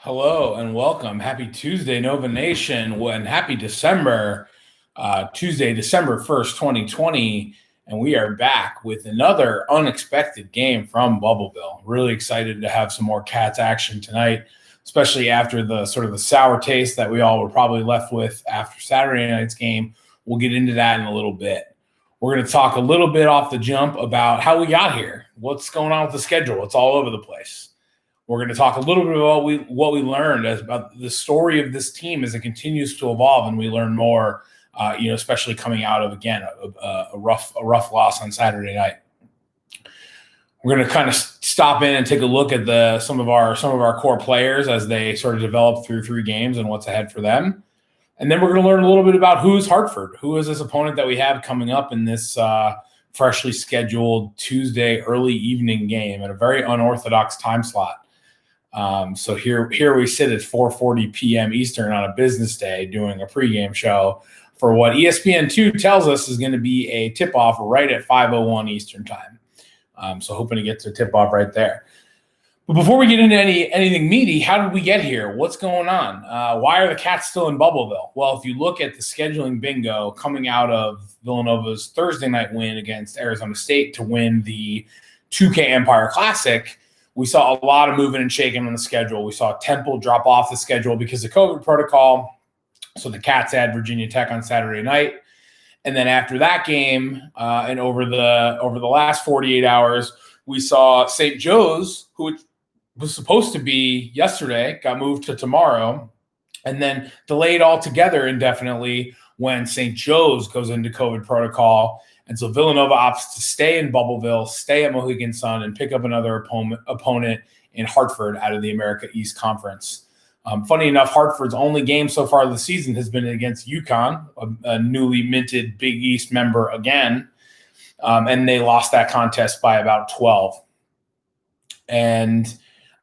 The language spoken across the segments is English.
Hello and welcome. Happy Tuesday, Nova Nation, and happy December, Tuesday, December 1st, 2020. And we are back with another unexpected game from Bubbleville. Really excited to have some more Cats action tonight, especially after the sort of the sour taste that we all were probably left with after Saturday night's game. We'll get into that in a little bit. We're going to talk a little bit off the jump about how we got here, what's going on with the schedule. It's all over the place. We're going to talk a little bit about what we learned about the story of this team as it continues to evolve, and we learn more. Especially coming out of again a rough loss on Saturday night. We're going to kind of stop in and take a look at some of our core players as they sort of develop through 3 games and what's ahead for them, and then we're going to learn a little bit about who's Hartford, who is this opponent that we have coming up in this freshly scheduled Tuesday early evening game at a very unorthodox time slot. So here we sit at 4:40 p.m. Eastern on a business day doing a pregame show for what ESPN2 tells us is going to be a tip-off right at 5:01 Eastern time. So hoping to get to a tip-off right there. But before we get into anything meaty, how did we get here? What's going on? Why are the Cats still in Bubbleville? Well, if you look at the scheduling bingo coming out of Villanova's Thursday night win against Arizona State to win the 2K Empire Classic, we saw a lot of moving and shaking on the schedule. We saw Temple drop off the schedule because of COVID protocol. So the Cats had Virginia Tech on Saturday night. And then after that game, and over the last 48 hours, we saw St. Joe's, who was supposed to be yesterday, got moved to tomorrow, and then delayed altogether indefinitely when St. Joe's goes into COVID protocol. And so Villanova opts to stay in Bubbleville, stay at Mohegan Sun, and pick up another opponent in Hartford out of the America East Conference. Funny enough, Hartford's only game so far this season has been against UConn, a newly minted Big East member again, and they lost that contest by about 12. And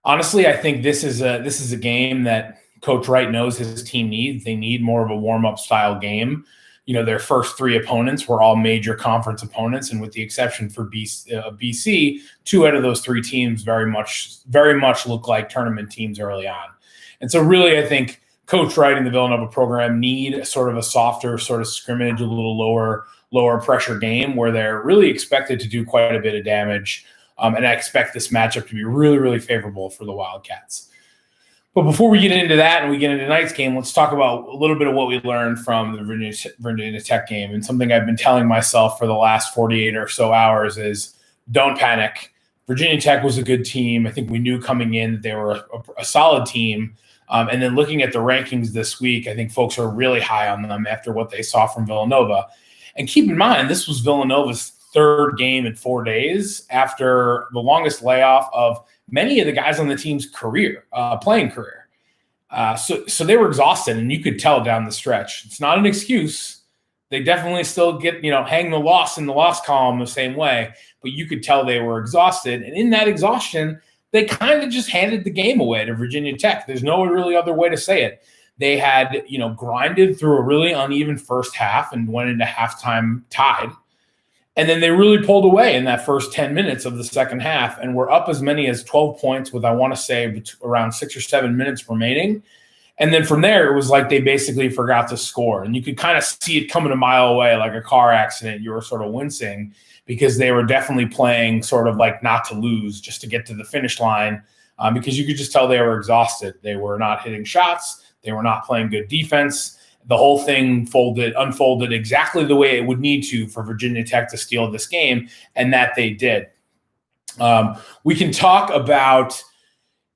honestly, I think this is a game that Coach Wright knows his team needs. They need more of a warm-up style game. Their first 3 opponents were all major conference opponents, and with the exception for BC, 2 out of those 3 teams very much look like tournament teams early on. And so really, I think Coach Wright and the Villanova program need sort of a softer sort of scrimmage, a little lower pressure game where they're really expected to do quite a bit of damage. And I expect this matchup to be really, really favorable for the Wildcats. But before we get into that and we get into tonight's game, let's talk about a little bit of what we learned from the Virginia Tech game. And something I've been telling myself for the last 48 or so hours is don't panic. Virginia Tech was a good team. I think we knew coming in that they were a solid team. And then looking at the rankings this week, I think folks are really high on them after what they saw from Villanova. And keep in mind, this was Villanova's 3rd game in 4 days after the longest layoff of many of the guys on the team's playing career. So they were exhausted, and you could tell down the stretch. It's not an excuse. They definitely still get, hang the loss in the loss column the same way, but you could tell they were exhausted. And in that exhaustion, they kind of just handed the game away to Virginia Tech. There's no really other way to say it. They had, grinded through a really uneven first half and went into halftime tied. And then they really pulled away in that first 10 minutes of the second half and were up as many as 12 points with, I want to say, around 6 or 7 minutes remaining. And then from there, it was like they basically forgot to score. And you could kind of see it coming a mile away like a car accident. You were sort of wincing because they were definitely playing sort of like not to lose just to get to the finish line because you could just tell they were exhausted. They were not hitting shots. They were not playing good defense. The whole thing unfolded exactly the way it would need to for Virginia Tech to steal this game, and that they did. We can talk about,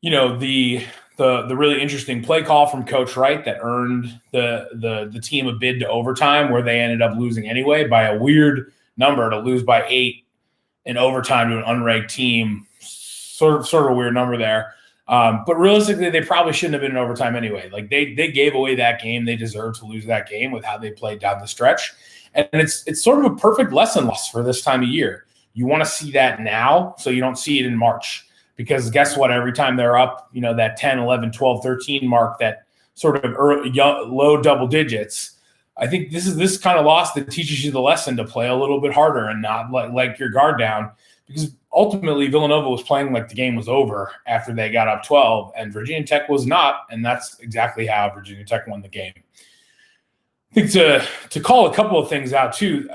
the really interesting play call from Coach Wright that earned the team a bid to overtime, where they ended up losing anyway by a weird number to lose by 8 in overtime to an unranked team. Sort of a weird number there. But realistically, they probably shouldn't have been in overtime anyway. Like they gave away that game. They deserve to lose that game with how they played down the stretch. And it's sort of a perfect lesson loss for this time of year. You want to see that now so you don't see it in March. Because guess what? Every time they're up, that 10, 11, 12, 13 mark, that sort of low double digits, I think this is this kind of loss that teaches you the lesson to play a little bit harder and not let your guard down. because ultimately Villanova was playing like the game was over after they got up 12, and Virginia Tech was not, and that's exactly how Virginia Tech won the game. I think to call a couple of things out too,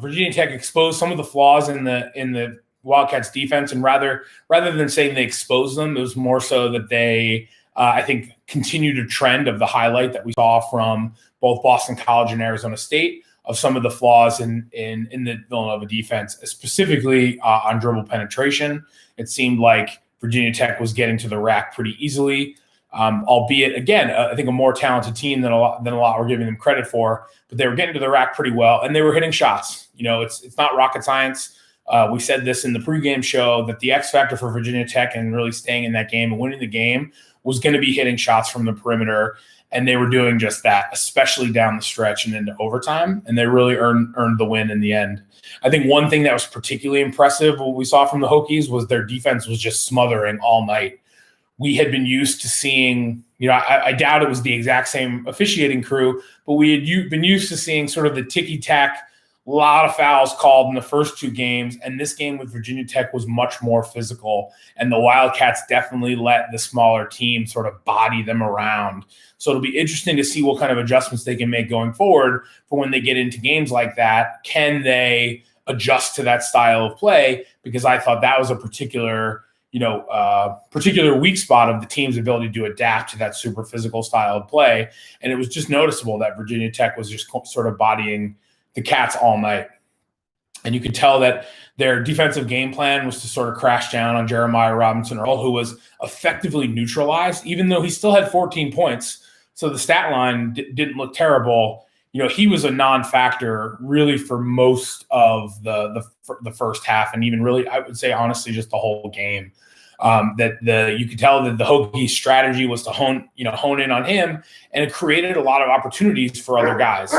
Virginia Tech exposed some of the flaws in the Wildcats defense, and rather than saying they exposed them, it was more so that they, I think, continued a trend of the highlight that we saw from both Boston College and Arizona State of some of the flaws in the Villanova defense, specifically on dribble penetration. It seemed like Virginia Tech was getting to the rack pretty easily, albeit, again, I think a more talented team than a lot were giving them credit for, but they were getting to the rack pretty well, and they were hitting shots. It's not rocket science. We said this in the pregame show that the X factor for Virginia Tech and really staying in that game and winning the game was going to be hitting shots from the perimeter, and they were doing just that, especially down the stretch and into overtime, and they really earned the win in the end. I think one thing that was particularly impressive, what we saw from the Hokies, was their defense was just smothering all night. We had been used to seeing, I doubt it was the exact same officiating crew, but we had been used to seeing sort of the ticky-tack, a lot of fouls called in the first two games, and this game with Virginia Tech was much more physical, and the Wildcats definitely let the smaller team sort of body them around. So it'll be interesting to see what kind of adjustments they can make going forward for when they get into games like that. Can they adjust to that style of play? Because I thought that was a particular weak spot of the team's ability to adapt to that super physical style of play, and it was just noticeable that Virginia Tech was just sort of bodying the Cats all night. And you could tell that their defensive game plan was to sort of crash down on Jeremiah Robinson-Earl, who was effectively neutralized, even though he still had 14 points. So the stat line didn't look terrible. He was a non-factor really for most of the first half, and even really, I would say, honestly, just the whole game. You could tell that the Hokies strategy was to hone in on him, and it created a lot of opportunities for other guys.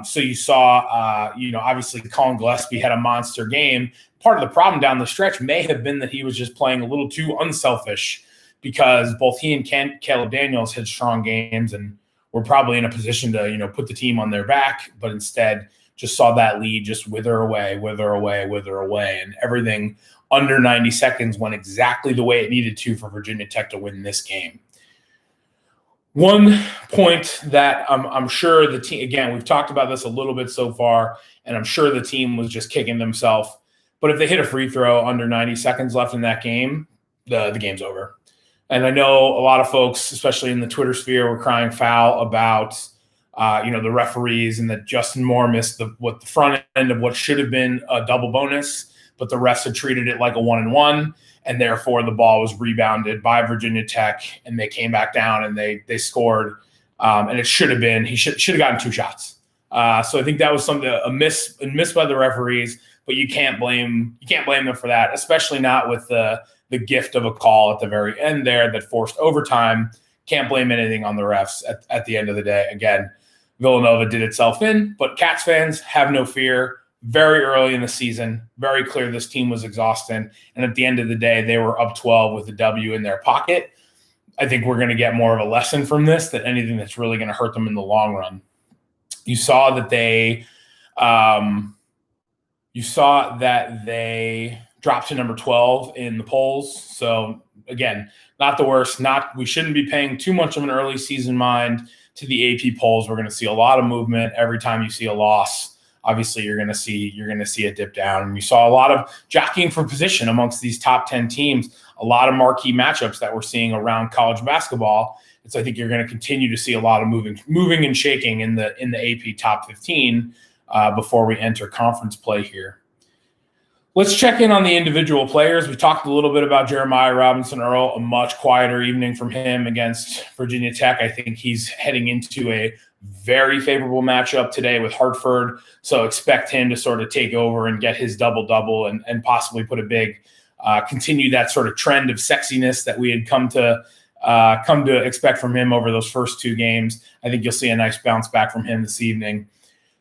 So you saw, obviously Colin Gillespie had a monster game. Part of the problem down the stretch may have been that he was just playing a little too unselfish, because both he and Caleb Daniels had strong games and were probably in a position to, put the team on their back, but instead just saw that lead just wither away. And everything under 90 seconds went exactly the way it needed to for Virginia Tech to win this game. One point that I'm sure the team, again, we've talked about this a little bit so far, and I'm sure the team was just kicking themselves. But if they hit a free throw under 90 seconds left in that game, the game's over. And I know a lot of folks, especially in the Twitter sphere, were crying foul about, the referees, and that Justin Moore missed the front end of what should have been a double bonus, but the refs had treated it like a 1-and-1. And therefore the ball was rebounded by Virginia Tech, and they came back down and they scored. And it should have been, he should have gotten two shots. So I think that was a miss by the referees, but you can't blame them for that, especially not with the gift of a call at the very end there that forced overtime. Can't blame anything on the refs at the end of the day. Again, Villanova did itself in, but Cats fans, have no fear. Very early in the season, very clear this team was exhausted. And at the end of the day, they were up 12 with a W in their pocket. I think we're going to get more of a lesson from this than anything that's really going to hurt them in the long run. You saw that they dropped to number 12 in the polls. So again, not the worst. We shouldn't be paying too much of an early season mind to the AP polls. We're going to see a lot of movement every time you see a loss. Obviously, you're going to see a dip down. And you saw a lot of jockeying for position amongst these top 10 teams, a lot of marquee matchups that we're seeing around college basketball. And so I think you're going to continue to see a lot of moving and shaking in the AP top 15 before we enter conference play here. Let's check in on the individual players. We talked a little bit about Jeremiah Robinson-Earl, a much quieter evening from him against Virginia Tech. I think he's heading into a very favorable matchup today with Hartford. So expect him to sort of take over and get his double-double and possibly put a big continue that sort of trend of sexiness that we had come to expect from him over those first two games. I think you'll see a nice bounce back from him this evening.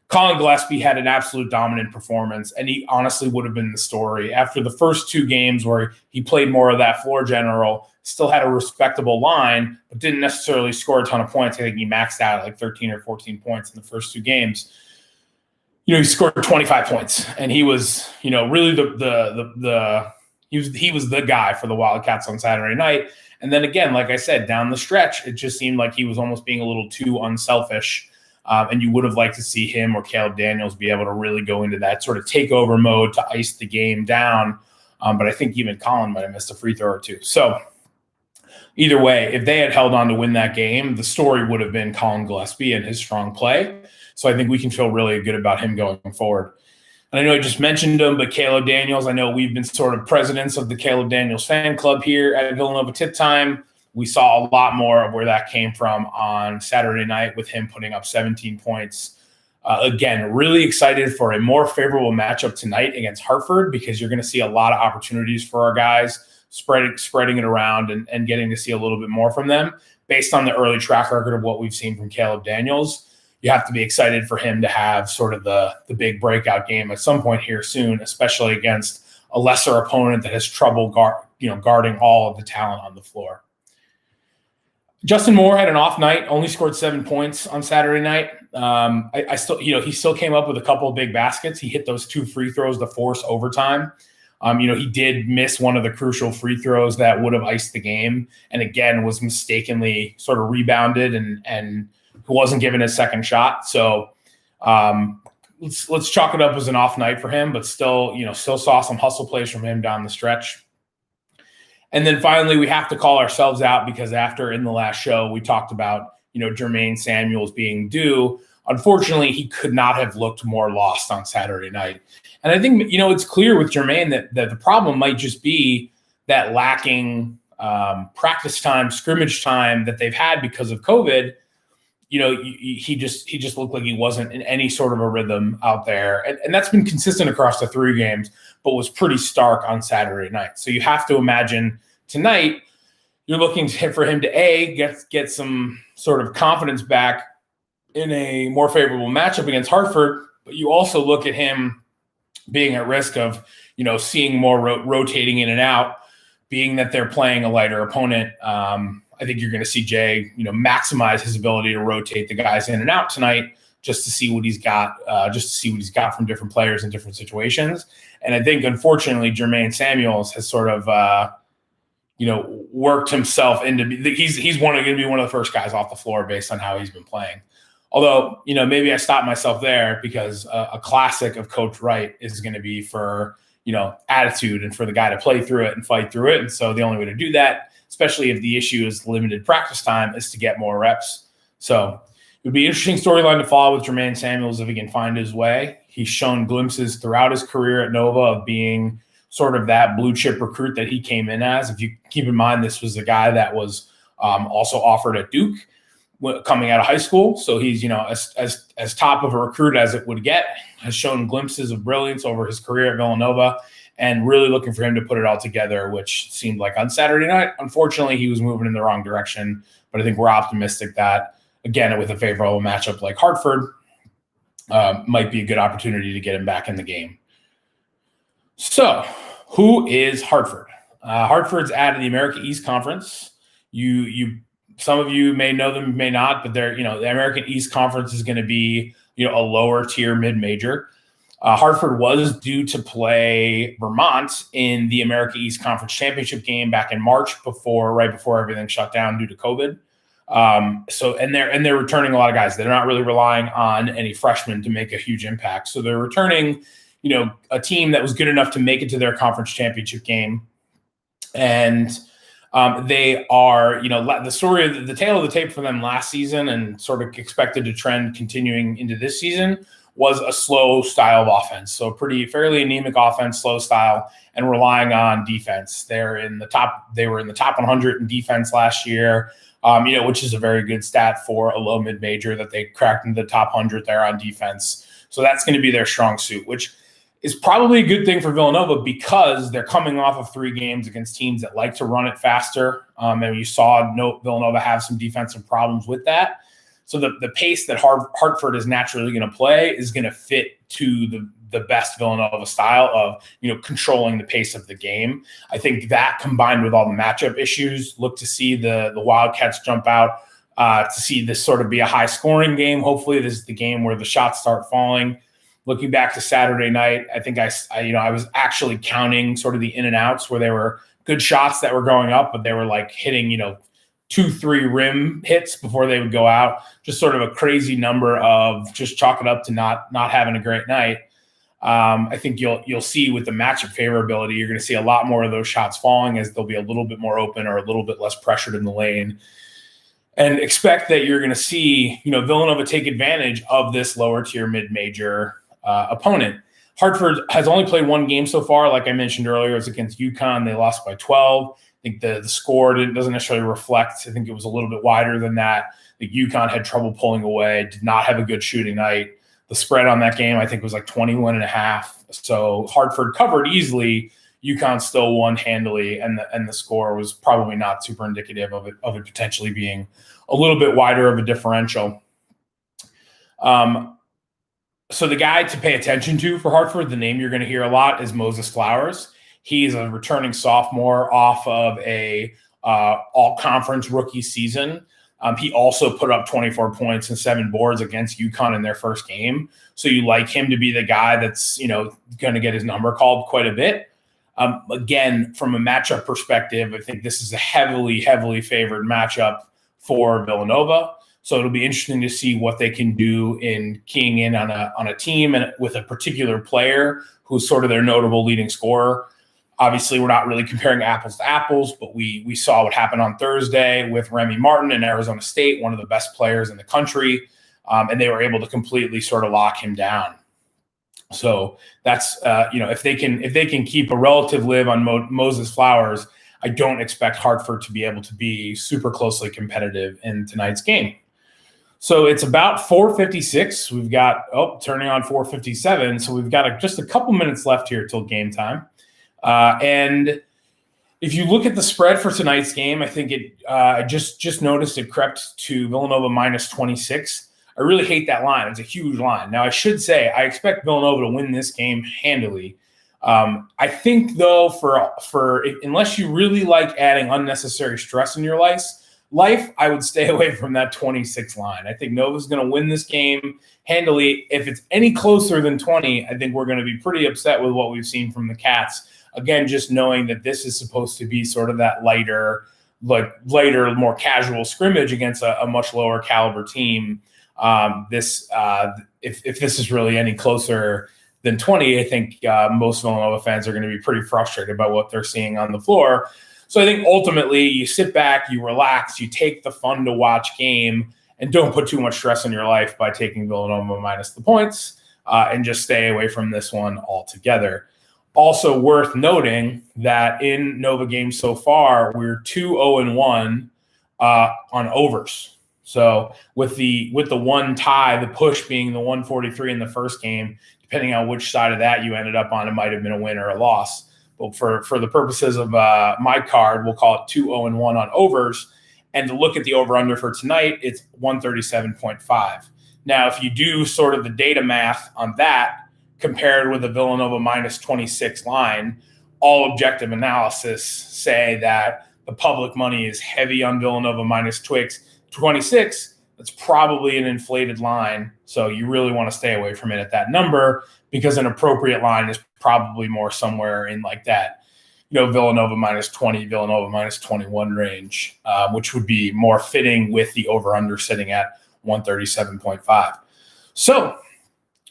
Colin Gillespie had an absolute dominant performance, and he honestly would have been the story. After the first two games where he played more of that floor general, still had a respectable line, but didn't necessarily score a ton of points. I think he maxed out at like 13 or 14 points in the first two games. he scored 25 points, and he was, really he was the guy for the Wildcats on Saturday night. And then again, like I said, down the stretch, it just seemed like he was almost being a little too unselfish. And you would have liked to see him or Caleb Daniels be able to really go into that sort of takeover mode to ice the game down. But I think even Colin might have missed a free throw or two. So either way, if they had held on to win that game, the story would have been Colin Gillespie and his strong play. So I think we can feel really good about him going forward. And I know I just mentioned him, but Caleb Daniels, I know we've been sort of presidents of the Caleb Daniels fan club here at Villanova Tip Time. We saw a lot more of where that came from on Saturday night with him putting up 17 points. Again, really excited for a more favorable matchup tonight against Hartford, because you're going to see a lot of opportunities for our guys, spreading it around and getting to see a little bit more from them based on the early track record of what we've seen from Caleb Daniels. You have to be excited for him to have sort of the big breakout game at some point here soon, especially against a lesser opponent that has trouble guarding all of the talent on the floor. Justin Moore had an off night, only scored 7 points on Saturday night. I still, he still came up with a couple of big baskets. He hit those 2 free throws to force overtime. He did miss one of the crucial free throws that would have iced the game, and again was mistakenly sort of rebounded and wasn't given his second shot. So let's chalk it up as an off night for him, but still saw some hustle plays from him down the stretch. And then finally, we have to call ourselves out, because after in the last show, we talked about, Jermaine Samuels being due. Unfortunately, he could not have looked more lost on Saturday night. And I think, it's clear with Jermaine that the problem might just be that lacking practice time, scrimmage time that they've had because of COVID. He just looked like he wasn't in any sort of a rhythm out there. And that's been consistent across the 3 games, but was pretty stark on Saturday night. So you have to imagine tonight you're looking for him to get some sort of confidence back in a more favorable matchup against Hartford, but you also look at him being at risk of, seeing more rotating in and out, being that they're playing a lighter opponent. I think you're going to see Jay, maximize his ability to rotate the guys in and out tonight, just to see what he's got, from different players in different situations. And I think, unfortunately, Jermaine Samuels has sort of, worked himself into. He's going to be one of the first guys off the floor based on how he's been playing. Although, maybe I stopped myself there, because a classic of Coach Wright is going to be for, attitude and for the guy to play through it and fight through it. And so the only way to do that, especially if the issue is limited practice time, is to get more reps. So it would be an interesting storyline to follow with Jermaine Samuels if he can find his way. He's shown glimpses throughout his career at Nova of being sort of that blue chip recruit that he came in as. If you keep in mind, this was the guy that was also offered at Duke coming out of high school. So he's, as top of a recruit as it would get, has shown glimpses of brilliance over his career at Villanova, and really looking for him to put it all together, which seemed like on Saturday night, unfortunately, he was moving in the wrong direction. But I think we're optimistic that, again, with a favorable matchup like Hartford, might be a good opportunity to get him back in the game. So who is Hartford? Hartford's out of the American East Conference. Some of you may know them, may not, but they're, the American East Conference is going to be, a lower tier mid-major. Hartford was due to play Vermont in the American East Conference Championship game back in March, right before everything shut down due to COVID. They're returning a lot of guys. They're not really relying on any freshmen to make a huge impact. So they're returning, a team that was good enough to make it to their conference championship game. And they are, the tale of the tape for them last season, and sort of expected to trend continuing into this season, was a slow style of offense. So fairly anemic offense, slow style, and relying on defense. They were in the top 100 in defense last year, which is a very good stat for a low mid major, that they cracked into the top 100 there on defense. So that's going to be their strong suit, which is probably a good thing for Villanova, because they're coming off of 3 games against teams that like to run it faster. And you saw Villanova have some defensive problems with that. So the pace that Hartford is naturally going to play is going to fit to the best Villanova style of, controlling the pace of the game. I think that, combined with all the matchup issues, look to see the Wildcats jump out, to see this sort of be a high scoring game. Hopefully this is the game where the shots start falling. Looking back to Saturday night, I think I was actually counting sort of the in and outs where they were good shots that were going up, but they were like hitting, 2-3 rim hits before they would go out. Just sort of a crazy number of just chalk it up to not having a great night. I think you'll see with the matchup favorability, you're going to see a lot more of those shots falling as they'll be a little bit more open or a little bit less pressured in the lane. And expect that you're going to see, Villanova take advantage of this lower tier mid-major opponent. Hartford has only played one game so far. Like I mentioned earlier, it was against UConn. They lost by 12. I think the score doesn't necessarily reflect. I think it was a little bit wider than that. The UConn had trouble pulling away, did not have a good shooting night. The spread on that game, I think, was like 21.5. So Hartford covered easily. UConn still won handily, and the score was probably not super indicative of it potentially being a little bit wider of a differential. So the guy to pay attention to for Hartford, the name you're going to hear a lot, is Moses Flowers. He's a returning sophomore off of a all-conference rookie season. He also put up 24 points and 7 boards against UConn in their first game. So you like him to be the guy that's, going to get his number called quite a bit. Again, from a matchup perspective, I think this is a heavily, heavily favored matchup for Villanova. So it'll be interesting to see what they can do in keying in on a team and with a particular player who's sort of their notable leading scorer. Obviously, we're not really comparing apples to apples, but we saw what happened on Thursday with Remy Martin in Arizona State, one of the best players in the country, and they were able to completely sort of lock him down. So that's if they can keep a relative lid on Moses Flowers, I don't expect Hartford to be able to be super closely competitive in tonight's game. So it's about 4:56. We've got turning on 4:57. So we've got just a couple minutes left here till game time. And if you look at the spread for tonight's game, I think I just noticed it crept to Villanova minus 26. I really hate that line. It's a huge line. Now, I should say I expect Villanova to win this game handily. I think, though, for unless you really like adding unnecessary stress in your life, I would stay away from that 26 line. I think Nova's going to win this game handily. If it's any closer than 20, I think we're going to be pretty upset with what we've seen from the Cats. Again, just knowing that this is supposed to be sort of that lighter, more casual scrimmage against a much lower caliber team. If this is really any closer than 20, I think most Villanova fans are going to be pretty frustrated by what they're seeing on the floor. So I think ultimately you sit back, you relax, you take the fun to watch game, and don't put too much stress on your life by taking Villanova minus the points, and just stay away from this one altogether. Also worth noting that in Nova games so far, we're 2-0-1 on overs. So with the one tie, the push being the 143 in the first game, depending on which side of that you ended up on, it might have been a win or a loss. But for the purposes of my card, we'll call it 2-0-1 on overs. And to look at the over-under for tonight, it's 137.5. Now, if you do sort of the data math on that, compared with the Villanova minus 26 line, all objective analysis say that the public money is heavy on Villanova minus 26. That's probably an inflated line. So you really want to stay away from it at that number, because an appropriate line is probably more somewhere in like that, Villanova minus 20, Villanova minus 21 range, which would be more fitting with the over-under sitting at 137.5. So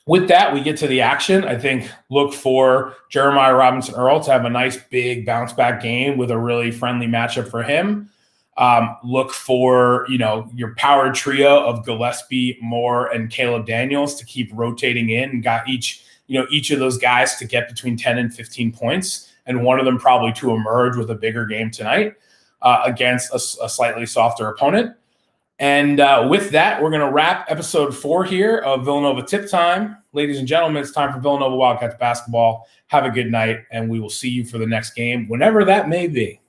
with that, we get to the action. I think look for Jeremiah Robinson Earl to have a nice big bounce back game with a really friendly matchup for him. Look for, your power trio of Gillespie, Moore, and Caleb Daniels to keep rotating in, and got each of those guys to get between 10 and 15 points, and one of them probably to emerge with a bigger game tonight against a slightly softer opponent. And with that, we're going to wrap episode 4 here of Villanova Tip Time. Ladies and gentlemen, it's time for Villanova Wildcats basketball. Have a good night, and we will see you for the next game, whenever that may be.